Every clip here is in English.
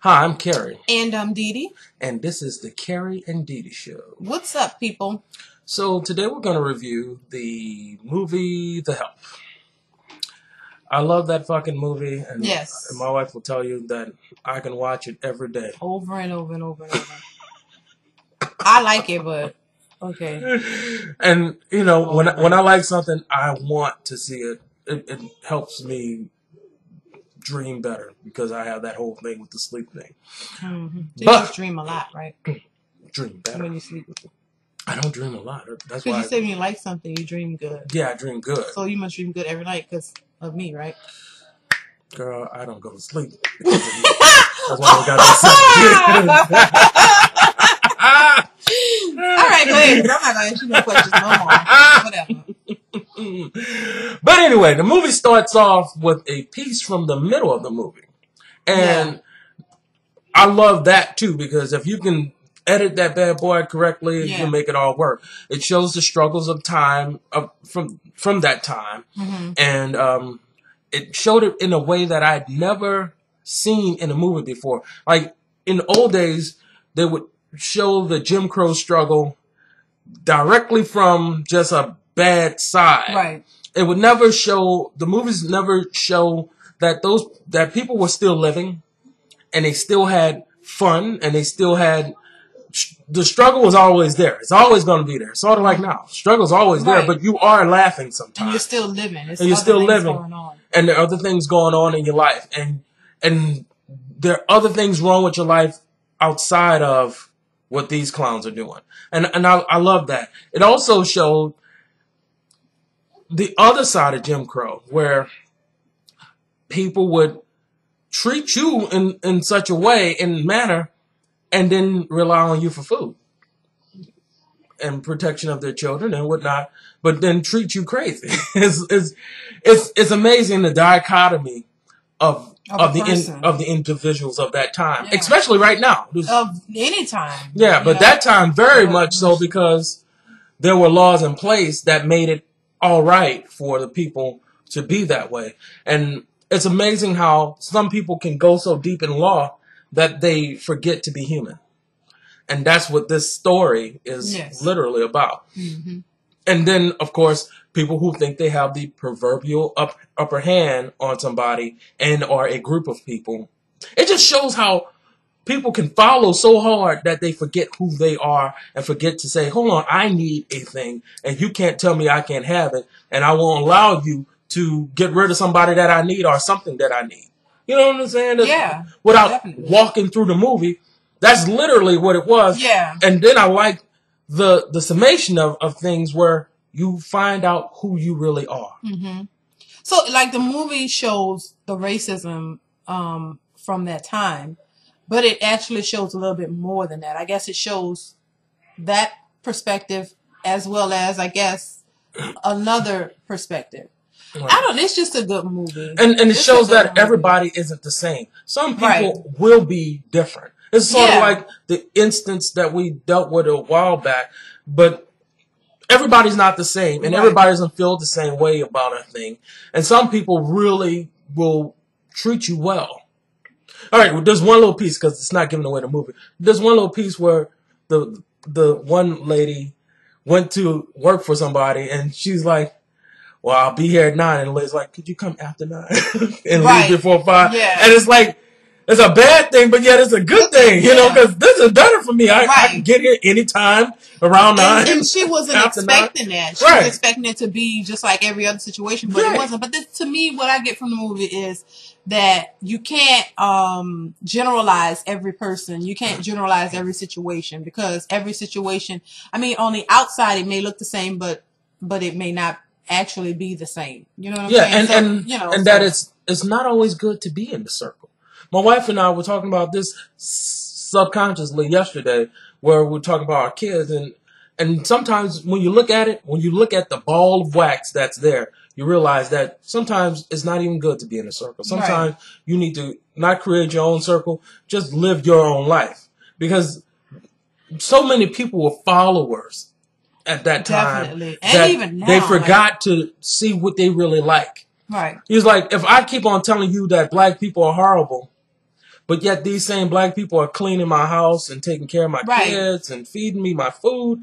Hi, I'm Kerry. And I'm Dee Dee. And this is the Kerry and Dee Dee Show. What's up, people? So today we're going to review the movie The Help. I love that fucking movie. And yes. My wife will tell you that I can watch it every day. Over and over and over and over. I like it, but okay. And, you know, when I like something, I want to see it. It helps me dream better because I have that whole thing with the sleep thing. Mm-hmm. So you just dream a lot, right? Dream better. When you sleep. I don't dream a lot. That's why. Because you say when you like something, you dream good. Yeah, I dream good. So you must dream good every night because of me, right? Girl, I don't go to sleep because of you. That's why we got this. All right, go ahead. I'm not going to ask you no questions no more. Whatever. But anyway, the movie starts off with a piece from the middle of the movie. And I love that too, because if you can edit that bad boy correctly, you can make it all work. It shows the struggles of time from that time. Mm-hmm. And it showed it in a way that I'd never seen in a movie before. Like in the old days, they would show the Jim Crow struggle directly from just a bad side. Right. It would never show, the movies never show that that people were still living and they still had fun and they still had, the struggle was always there. It's always going to be there. Sort of like now. Struggle's always there, but you are laughing sometimes. And you're still living. And you're still living. And there are other things going on in your life. And there are other things wrong with your life outside of what these clowns are doing. And I love that. It also showed the other side of Jim Crow, where people would treat you in such a way, in manner, and then rely on you for food and protection of their children and whatnot, but then treat you crazy. It's amazing the dichotomy of the individuals of that time, especially right now. Of any time. Yeah, but that time very much so, because there were laws in place that made it all right for the people to be that way. And it's amazing how some people can go so deep in law that they forget to be human. And that's what this story is literally about. Mm-hmm. And then, of course, people who think they have the proverbial upper hand on somebody and or a group of people. It just shows how people can follow so hard that they forget who they are and forget to say, hold on, I need a thing, and you can't tell me I can't have it, and I won't allow you to get rid of somebody that I need or something that I need. You know what I'm saying? Yeah. Without walking through the movie, that's literally what it was. Yeah. And then I like the summation of things where you find out who you really are. Mm-hmm. So, like, the movie shows the racism from that time, but it actually shows a little bit more than that. I guess it shows that perspective as well as, I guess, another perspective. Right. It's just a good movie. And it shows that everybody isn't the same. Some people will be different. It's sort of like the instance that we dealt with a while back, but everybody's not the same, and everybody doesn't feel the same way about a thing. And some people really will treat you well. All right, well, there's one little piece, because it's not giving away the movie. There's one little piece where the one lady went to work for somebody, and she's like, well, I'll be here at 9. And the lady's like, could you come after 9 and leave before 5? Yeah. And it's like, it's a bad thing, but yet it's a good thing, you know, because this is better for me. I can get here anytime around 9. And she wasn't expecting that. She was expecting it to be just like every other situation, but it wasn't. But to me, what I get from the movie is that you can't generalize every person. You can't generalize every situation, because every situation, I mean, on the outside, it may look the same, but it may not actually be the same. You know what I'm saying? And that it's not always good to be in the circle. My wife and I were talking about this subconsciously yesterday, where we're talking about our kids, and sometimes when you look at it, when you look at the ball of wax that's there, you realize that sometimes it's not even good to be in a circle. Sometimes you need to not create your own circle, just live your own life, because so many people were followers at that time. Definitely. And even now, they forgot to see what they really like. Right. He's like, if I keep on telling you that black people are horrible, but yet these same black people are cleaning my house and taking care of my right. kids and feeding me my food.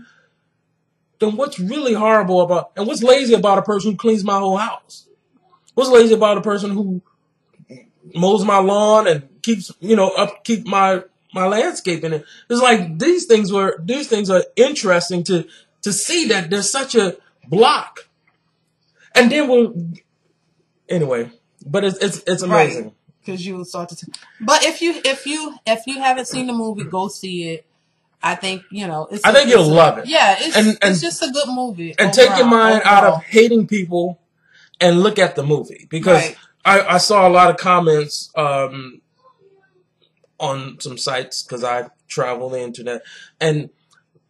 Then what's really horrible about, and what's lazy about a person who cleans my whole house? What's lazy about a person who mows my lawn and keeps, upkeep my landscaping? It's like these things are interesting to see that there's such a block. And then anyway, but it's amazing. Because you will start to. But if you haven't seen the movie, go see it. I think I think you'll love it. Yeah, it's just a good movie. And take your mind out of hating people and look at the movie, because I saw a lot of comments on some sites, because I travel the internet, and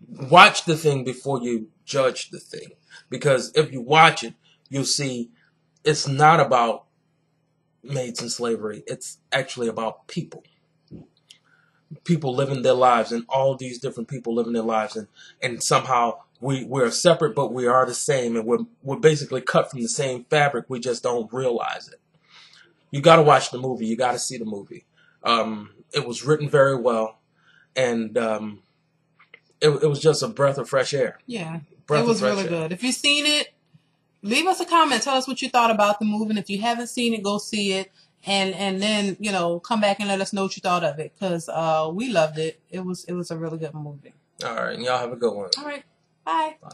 watch the thing before you judge the thing, because if you watch it, you'll see it's not about maids in slavery. It's actually about people living their lives, and all these different people living their lives, and somehow we're separate, but we are the same, and we're basically cut from the same fabric. We just don't realize it. You got to watch the movie. You got to see the movie. It was written very well, and it was just a breath of fresh air. Yeah, it was really good. If you've seen it, leave us a comment. Tell us what you thought about the movie, and if you haven't seen it, go see it. And then, come back and let us know what you thought of it, because we loved it. It was a really good movie. All right. Y'all have a good one. All right. Bye. Bye.